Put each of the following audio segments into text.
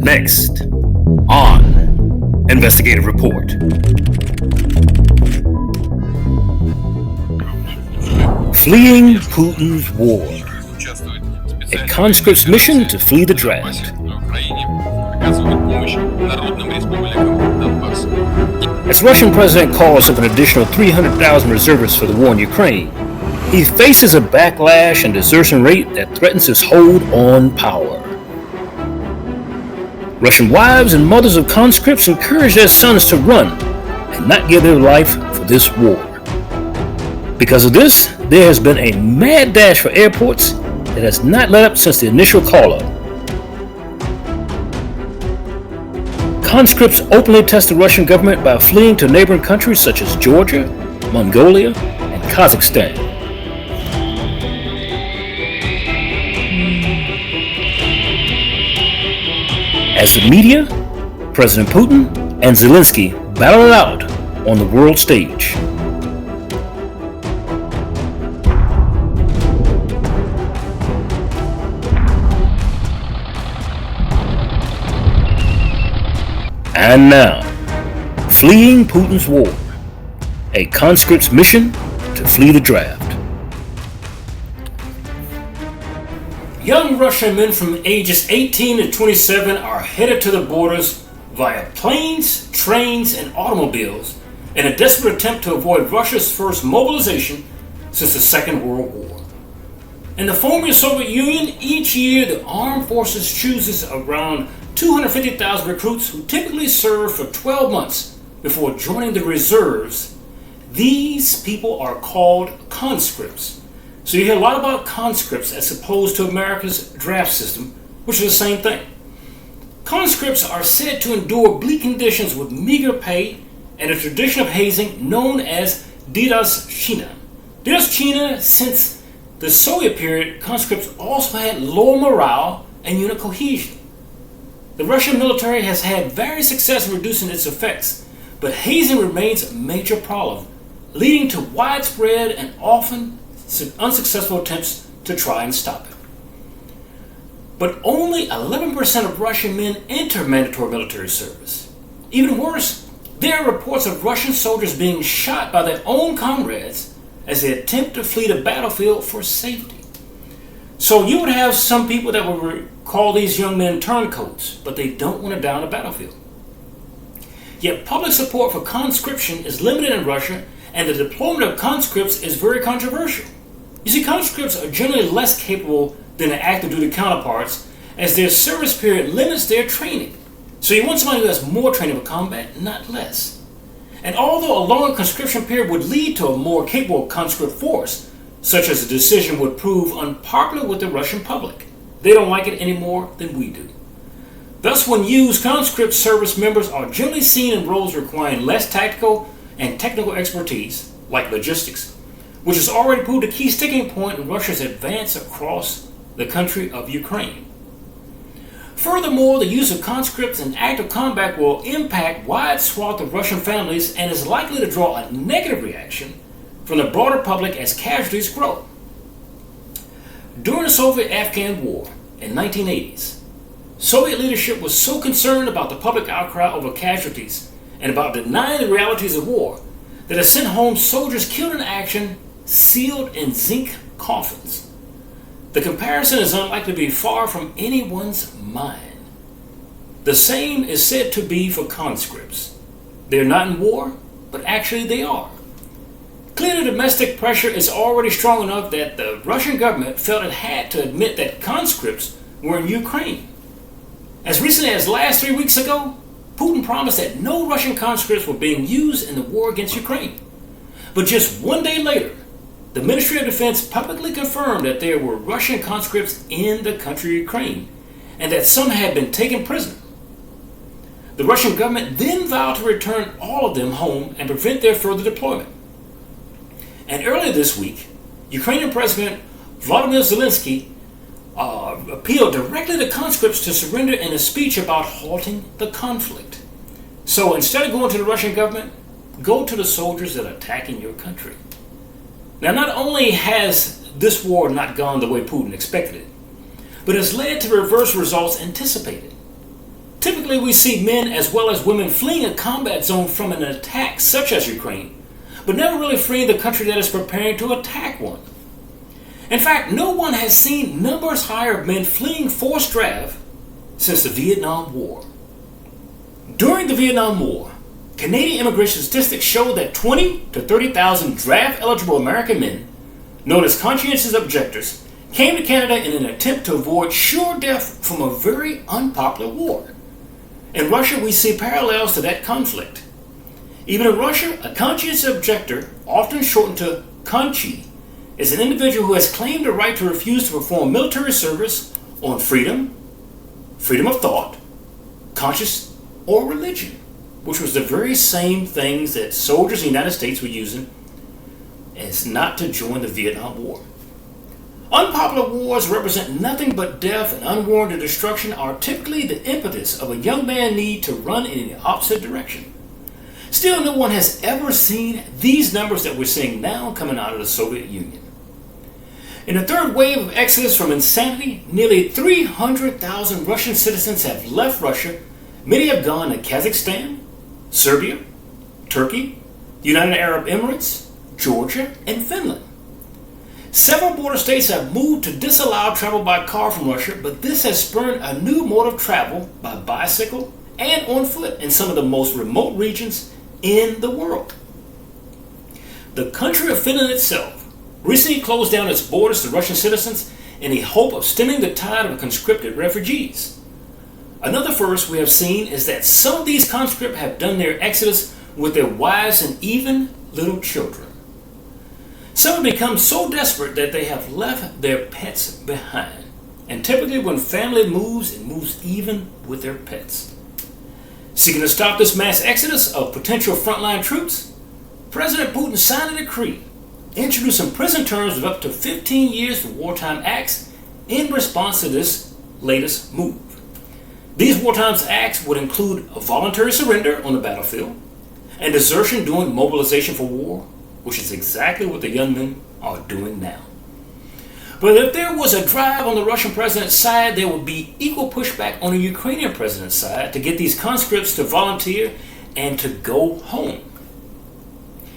Next, on Investigative Report. Fleeing Putin's war. A conscript's mission to flee the draft. As Russian President calls for an additional 300,000 reservists for the war in Ukraine, he faces a backlash and desertion rate that threatens his hold on power. Russian wives and mothers of conscripts encourage their sons to run and not give their life for this war. Because of this, there has been a mad dash for airports that has not let up since the initial call-up. Conscripts openly test the Russian government by fleeing to neighboring countries such as Georgia, Mongolia, and Kazakhstan. As the media, President Putin and Zelensky battle it out on the world stage. And now, fleeing Putin's war, a conscript's mission to flee the draft. Young Russian men from ages 18 to 27 are headed to the borders via planes, trains, and automobiles in a desperate attempt to avoid Russia's first mobilization since the Second World War. In the former Soviet Union, each year the armed forces chooses around 250,000 recruits who typically serve for 12 months before joining the reserves. These people are called conscripts. So you hear a lot about conscripts as opposed to America's draft system, which is the same thing. Conscripts are said to endure bleak conditions with meager pay and a tradition of hazing known as Dedoschina. Dedoschina, since the Soviet period, conscripts also had low morale and unit cohesion. The Russian military has had various success in reducing its effects, but hazing remains a major problem, leading to widespread and often unsuccessful attempts to try and stop it. But only 11% of Russian men enter mandatory military service. Even worse, there are reports of Russian soldiers being shot by their own comrades as they attempt to flee the battlefield for safety. So you would have some people that would call these young men turncoats, but they don't want to die on the battlefield. Yet public support for conscription is limited in Russia, and the deployment of conscripts is very controversial. You see, conscripts are generally less capable than their active duty counterparts, as their service period limits their training. So you want somebody who has more training for combat, not less. And although a longer conscription period would lead to a more capable conscript force, such as a decision would prove unpopular with the Russian public. They don't like it any more than we do. Thus, when used, conscript service members are generally seen in roles requiring less tactical and technical expertise, like logistics, which has already proved a key sticking point in Russia's advance across the country of Ukraine. Furthermore, the use of conscripts in active combat will impact wide swath of Russian families and is likely to draw a negative reaction from the broader public as casualties grow. During the Soviet-Afghan War in the 1980s, Soviet leadership was so concerned about the public outcry over casualties and about denying the realities of war that it sent home soldiers killed in action sealed in zinc coffins. The comparison is unlikely to be far from anyone's mind. The same is said to be for conscripts. They're not in war, but actually they are. Clearly, domestic pressure is already strong enough that the Russian government felt it had to admit that conscripts were in Ukraine. As recently as last 3 weeks ago, Putin promised that no Russian conscripts were being used in the war against Ukraine. But just 1 day later, the Ministry of Defense publicly confirmed that there were Russian conscripts in the country of Ukraine, and that some had been taken prisoner. The Russian government then vowed to return all of them home and prevent their further deployment. And earlier this week, Ukrainian President Volodymyr Zelensky appealed directly to conscripts to surrender in a speech about halting the conflict. So instead of going to the Russian government, go to the soldiers that are attacking your country. Now, not only has this war not gone the way Putin expected it, but has led to reverse results anticipated. Typically, we see men as well as women fleeing a combat zone from an attack such as Ukraine, but never really fleeing the country that is preparing to attack one. In fact, no one has seen numbers higher of men fleeing forced draft since the Vietnam War. During the Vietnam War, Canadian immigration statistics show that 20 to 30,000 draft-eligible American men, known as conscientious objectors, came to Canada in an attempt to avoid sure death from a very unpopular war. In Russia, we see parallels to that conflict. Even in Russia, a conscientious objector, often shortened to Conchi, is an individual who has claimed the right to refuse to perform military service on freedom, freedom of thought, conscience, or religion, which was the very same things that soldiers in the United States were using as not to join the Vietnam War. Unpopular wars represent nothing but death and unwarranted destruction are typically the impetus of a young man's need to run in the opposite direction. Still, no one has ever seen these numbers that we're seeing now coming out of the Soviet Union. In the third wave of exodus from insanity, nearly 300,000 Russian citizens have left Russia. Many have gone to Kazakhstan, Serbia, Turkey, the United Arab Emirates, Georgia, and Finland. Several border states have moved to disallow travel by car from Russia, but this has spurred a new mode of travel by bicycle and on foot in some of the most remote regions in the world. The country of Finland itself recently closed down its borders to Russian citizens in the hope of stemming the tide of conscripted refugees. Another first we have seen is that some of these conscripts have done their exodus with their wives and even little children. Some have become so desperate that they have left their pets behind. And typically when family moves, it moves even with their pets. Seeking to stop this mass exodus of potential frontline troops, President Putin signed a decree introducing prison terms of up to 15 years for wartime acts in response to this latest move. These wartime acts would include a voluntary surrender on the battlefield and desertion during mobilization for war, which is exactly what the young men are doing now. But if there was a drive on the Russian president's side, there would be equal pushback on the Ukrainian president's side to get these conscripts to volunteer and to go home.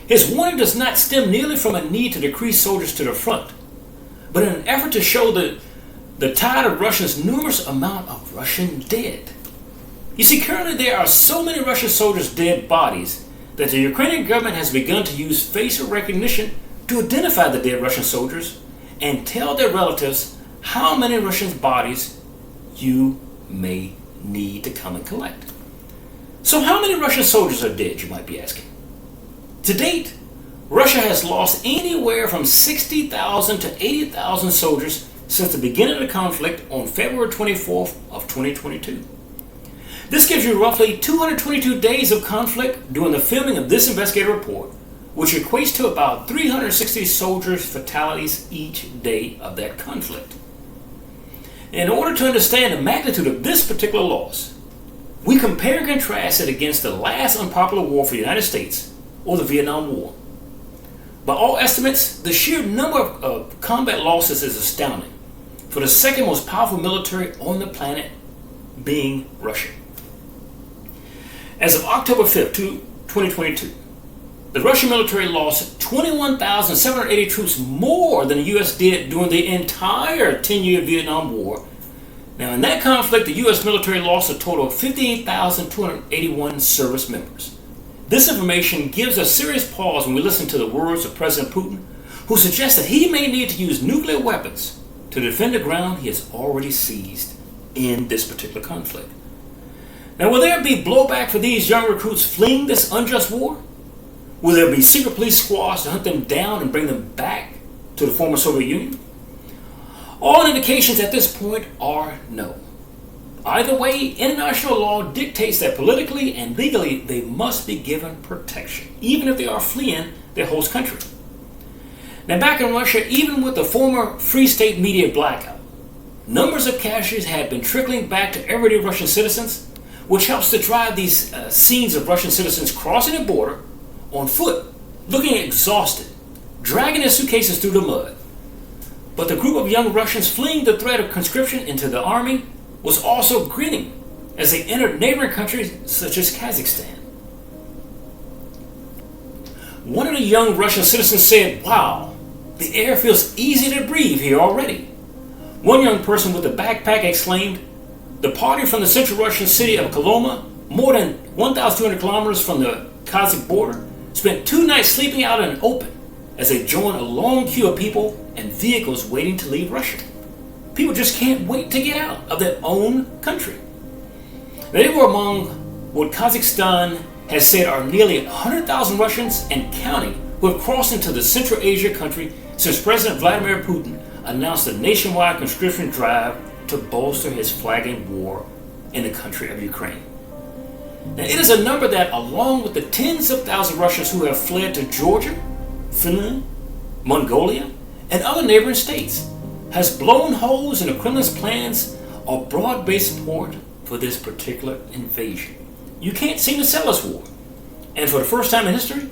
His warning does not stem nearly from a need to decrease soldiers to the front, but in an effort to show the tide of Russia's numerous amount of Russian dead. You see, currently there are so many Russian soldiers' dead bodies that the Ukrainian government has begun to use facial recognition to identify the dead Russian soldiers and tell their relatives how many Russian bodies you may need to come and collect. So how many Russian soldiers are dead, you might be asking? To date, Russia has lost anywhere from 60,000 to 80,000 soldiers since the beginning of the conflict on February 24th of 2022. This gives you roughly 222 days of conflict during the filming of this investigative report, which equates to about 360 soldiers' fatalities each day of that conflict. In order to understand the magnitude of this particular loss, we compare and contrast it against the last unpopular war for the United States, or the Vietnam War. By all estimates, the sheer number of combat losses is astounding, for the second most powerful military on the planet being Russia. As of October 5th, 2022, the Russian military lost 21,780 troops more than the U.S. did during the entire 10-year Vietnam War. Now, in that conflict, the U.S. military lost a total of 58,281 service members. This information gives us serious pause when we listen to the words of President Putin, who suggests that he may need to use nuclear weapons to defend the ground he has already seized in this particular conflict. Now, will there be blowback for these young recruits fleeing this unjust war? Will there be secret police squads to hunt them down and bring them back to the former Soviet Union? All indications at this point are no. Either way, international law dictates that politically and legally they must be given protection, even if they are fleeing their host country. Now, back in Russia, even with the former Free State media blackout, numbers of casualties had been trickling back to everyday Russian citizens, which helps to drive these scenes of Russian citizens crossing the border on foot, looking exhausted, dragging their suitcases through the mud. But the group of young Russians fleeing the threat of conscription into the army was also grinning as they entered neighboring countries such as Kazakhstan. One of the young Russian citizens said, "Wow, the air feels easy to breathe here already." One young person with a backpack exclaimed, "The party from the central Russian city of Koloma, more than 1,200 kilometers from the Kazakh border, spent 2 nights sleeping out in the open as they joined a long queue of people and vehicles waiting to leave Russia. People just can't wait to get out of their own country." They were among what Kazakhstan has said are nearly 100,000 Russians and counting who have crossed into the Central Asia country since President Vladimir Putin announced a nationwide conscription drive to bolster his flagging war in the country of Ukraine. Now, it is a number that, along with the tens of thousands of Russians who have fled to Georgia, Finland, Mongolia, and other neighboring states, has blown holes in the Kremlin's plans of broad-based support for this particular invasion. You can't seem to sell this war. And for the first time in history,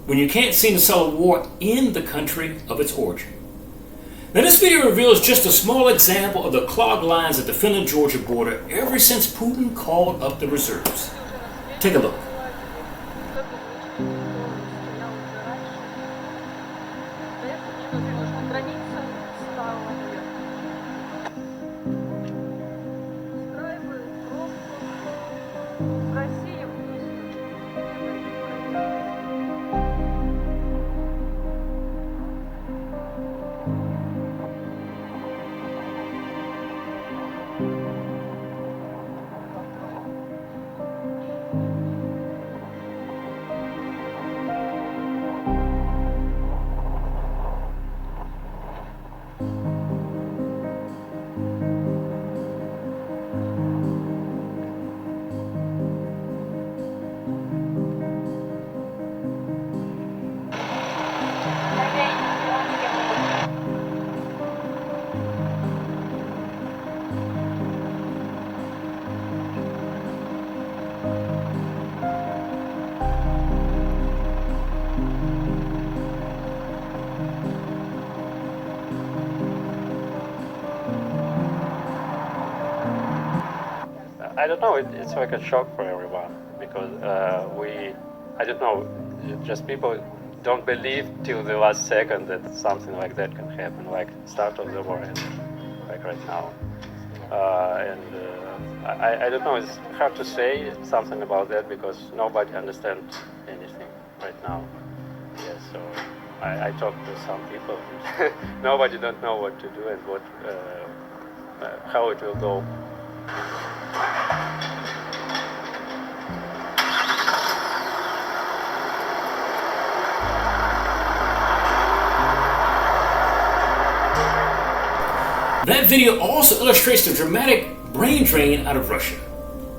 when you can't seem to sell a war in the country of its origin. Now, this video reveals just a small example of the clogged lines at the Finland-Georgia border ever since Putin called up the reserves. Take a look. I don't know, it's like a shock for everyone because I don't know, just people don't believe till the last second that something like that can happen, like start of the war and like right now. I don't know, it's hard to say something about that because nobody understands anything right now. Yeah, so I talked to some people, nobody don't know what to do and what, how it will go. That video also illustrates the dramatic brain drain out of Russia.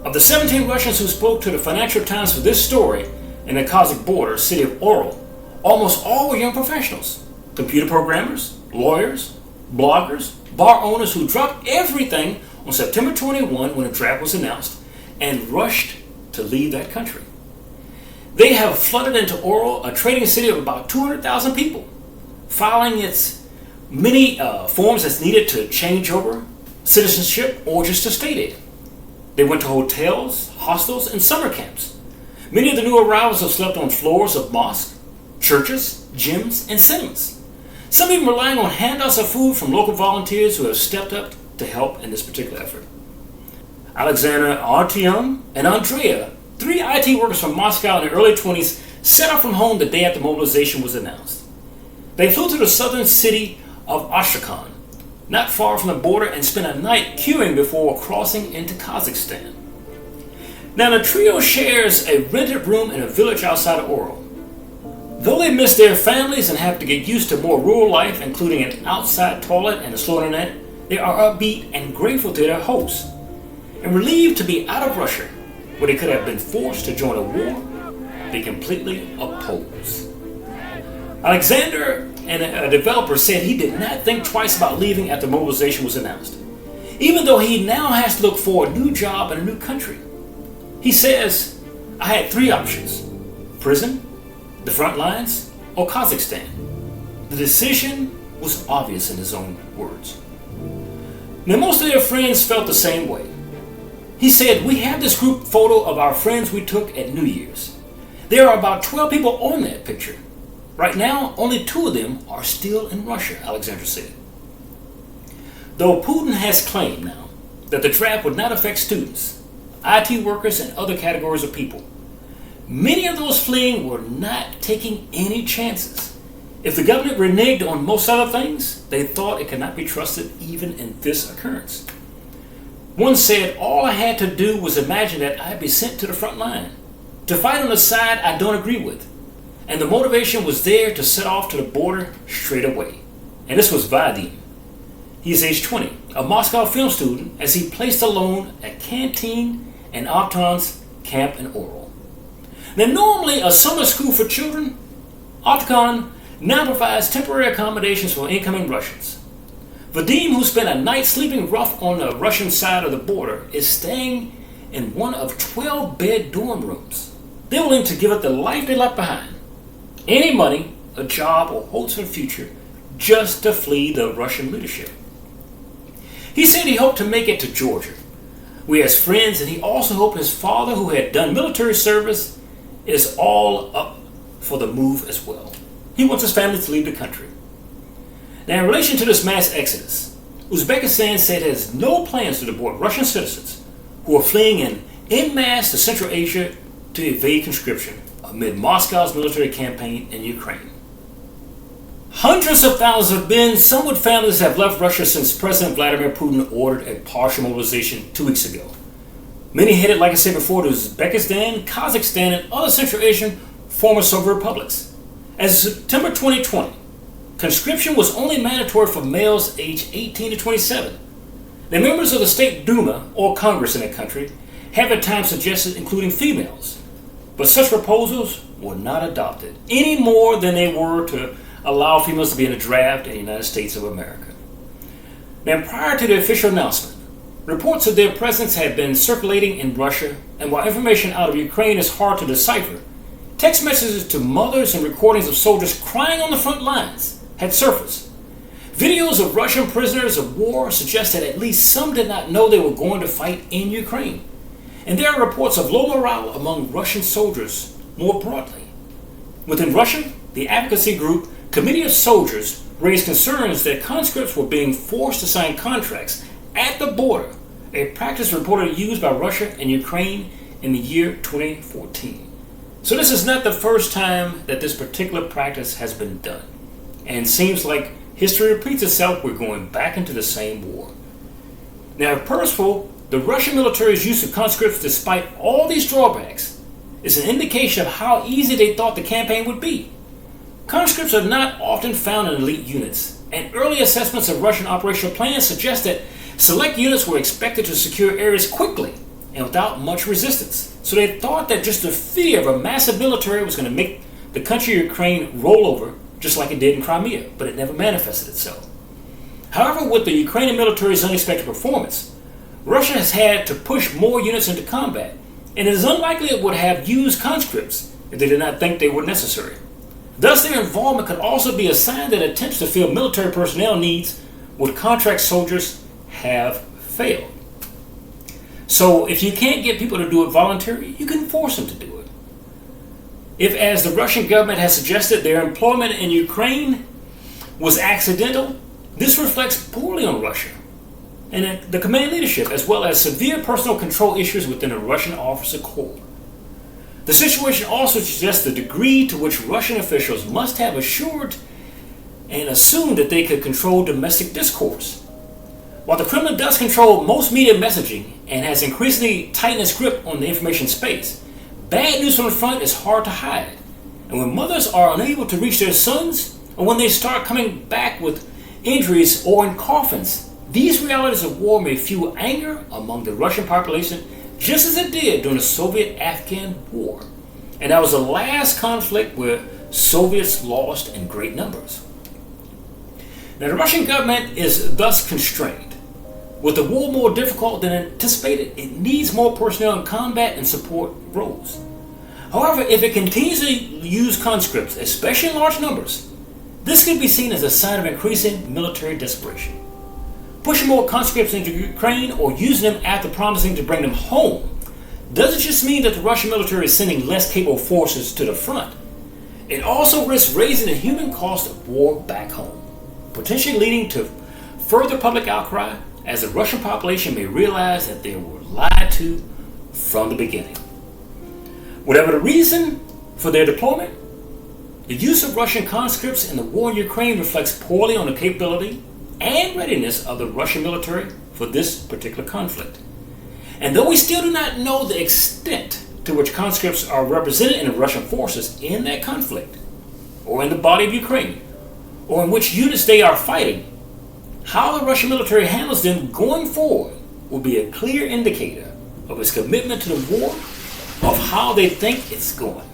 Of the 17 Russians who spoke to the Financial Times for this story in the Kazakh border city of Oral, almost all were young professionals, computer programmers, lawyers, bloggers, bar owners who dropped everything on September 21 when the draft was announced and rushed to leave that country. They have flooded into Oral, a trading city of about 200,000 people, filing its many forms that's needed to change over citizenship or just to stay there. They went to hotels, hostels, and summer camps. Many of the new arrivals have slept on floors of mosques, churches, gyms, and cinemas. Some even relying on handouts of food from local volunteers who have stepped up to help in this particular effort. Alexander, Artyom, and Andrea, 3 IT workers from Moscow in their early 20s, set out from home the day after mobilization was announced. They flew to the southern city of Astrakhan, not far from the border, and spent a night queuing before crossing into Kazakhstan. Now, the trio shares a rented room in a village outside of Oral. Though they miss their families and have to get used to more rural life, including an outside toilet and a slow internet, they are upbeat and grateful to their hosts, and relieved to be out of Russia, where they could have been forced to join a war they completely oppose. Alexander, and a developer, said he did not think twice about leaving after mobilization was announced, even though he now has to look for a new job in a new country. He says, "I had 3 options: prison, the front lines, or Kazakhstan. The decision was obvious," in his own words. Now, most of their friends felt the same way. He said, "We have this group photo of our friends we took at New Year's. There are about 12 people on that picture. Right now, only 2 of them are still in Russia," Alexandra said. Though Putin has claimed now that the draft would not affect students, IT workers, and other categories of people, many of those fleeing were not taking any chances. If the government reneged on most other things, they thought it could not be trusted even in this occurrence. One said, "All I had to do was imagine that I'd be sent to the front line, to fight on the side I don't agree with. And the motivation was there to set off to the border straight away." And this was Vadim. He is age 20, a Moscow film student, as he placed alone at Canteen and Opton's camp in Oral. Now, normally a summer school for children, Opton now provides temporary accommodations for incoming Russians. Vadim, who spent a night sleeping rough on the Russian side of the border, is staying in one of 12-bed dorm rooms. They're willing to give up the life they left behind, any money, a job, or hopes for the future, just to flee the Russian leadership. He said he hoped to make it to Georgia, where he has friends, and he also hoped his father, who had done military service, is all up for the move as well. He wants his family to leave the country. Now, in relation to this mass exodus, Uzbekistan said it has no plans to deport Russian citizens who are fleeing en masse to Central Asia to evade conscription amid Moscow's military campaign in Ukraine. Hundreds of thousands of men, some with families, have left Russia since President Vladimir Putin ordered a partial mobilization 2 weeks ago. Many headed, like I said before, to Uzbekistan, Kazakhstan, and other Central Asian former Soviet republics. As of September 2020, conscription was only mandatory for males aged 18 to 27. The members of the State Duma, or Congress in that country, have at times suggested including females, but such proposals were not adopted, any more than they were to allow females to be in a draft in the United States of America. Now, prior to the official announcement, reports of their presence had been circulating in Russia, and while information out of Ukraine is hard to decipher, text messages to mothers and recordings of soldiers crying on the front lines had surfaced. Videos of Russian prisoners of war suggest that at least some did not know they were going to fight in Ukraine. And there are reports of low morale among Russian soldiers more broadly. Within Russia, the advocacy group Committee of Soldiers raised concerns that conscripts were being forced to sign contracts at the border, a practice reportedly used by Russia and Ukraine in the year 2014. So this is not the first time that this particular practice has been done. And seems like history repeats itself. We're going back into the same war. Now, if purposeful, the Russian military's use of conscripts, despite all these drawbacks, is an indication of how easy they thought the campaign would be. Conscripts are not often found in elite units, and early assessments of Russian operational plans suggest that select units were expected to secure areas quickly and without much resistance. So they thought that just the fear of a massive military was going to make the country of Ukraine roll over, just like it did in Crimea, but it never manifested itself. However, with the Ukrainian military's unexpected performance, Russia has had to push more units into combat, and it is unlikely it would have used conscripts if they did not think they were necessary. Thus, their involvement could also be a sign that attempts to fill military personnel needs with contract soldiers have failed. So, if you can't get people to do it voluntarily, you can force them to do it. If, as the Russian government has suggested, their employment in Ukraine was accidental, this reflects poorly on Russia and the command leadership, as well as severe personal control issues within the Russian officer corps. The situation also suggests the degree to which Russian officials must have assured and assumed that they could control domestic discourse. While the Kremlin does control most media messaging and has increasingly tightened its grip on the information space, bad news from the front is hard to hide. And when mothers are unable to reach their sons, or when they start coming back with injuries or in coffins, these realities of war may fuel anger among the Russian population, just as it did during the Soviet-Afghan War. And that was the last conflict where Soviets lost in great numbers. Now, the Russian government is thus constrained. With the war more difficult than anticipated, it needs more personnel in combat and support roles. However, if it continues to use conscripts, especially in large numbers, this could be seen as a sign of increasing military desperation. pushing more conscripts into Ukraine or using them after promising to bring them home doesn't just mean that the Russian military is sending less capable forces to the front. It also risks raising the human cost of war back home, potentially leading to further public outcry as the Russian population may realize that they were lied to from the beginning. Whatever the reason for their deployment, the use of Russian conscripts in the war in Ukraine reflects poorly on the capability and readiness of the Russian military for this particular conflict. And though we still do not know the extent to which conscripts are represented in the Russian forces in that conflict, or in the body of Ukraine, or in which units they are fighting, how the Russian military handles them going forward will be a clear indicator of its commitment to the war, of how they think it's going.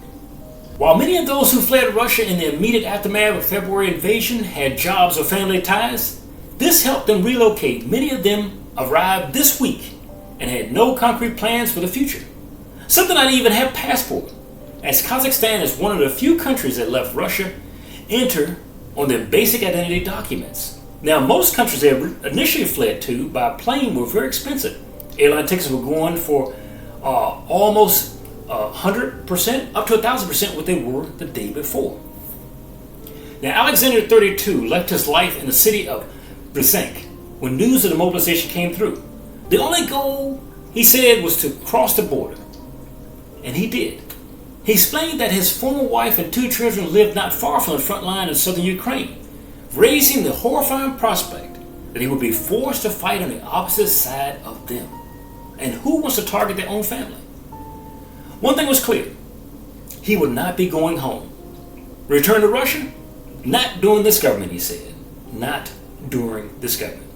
While many of those who fled Russia in the immediate aftermath of February invasion had jobs or family ties, this helped them relocate. Many of them arrived this week and had no concrete plans for the future. Some did not even have passports, as Kazakhstan is one of the few countries that left Russia enter on their basic identity documents. Now, most countries they initially fled to by plane were very expensive. Airline tickets were going for almost 100%, up to 1,000% what they were the day before. Now, Alexander 32 left his life in the city of Brzezinsk when news of the mobilization came through. The only goal, he said, was to cross the border. And he did. He explained that his former wife and 2 children lived not far from the front line in southern Ukraine, raising the horrifying prospect that he would be forced to fight on the opposite side of them. And who wants to target their own family? One thing was clear. He would not be going home. Return to Russia? Not during this government, he said. Not during this government.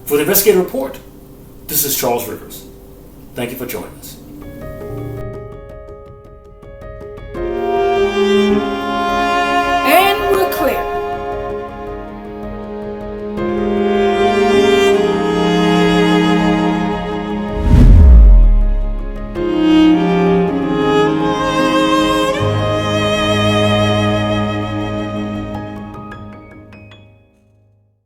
For the Investigative Report, this is Charles Rivers. Thank you for joining us.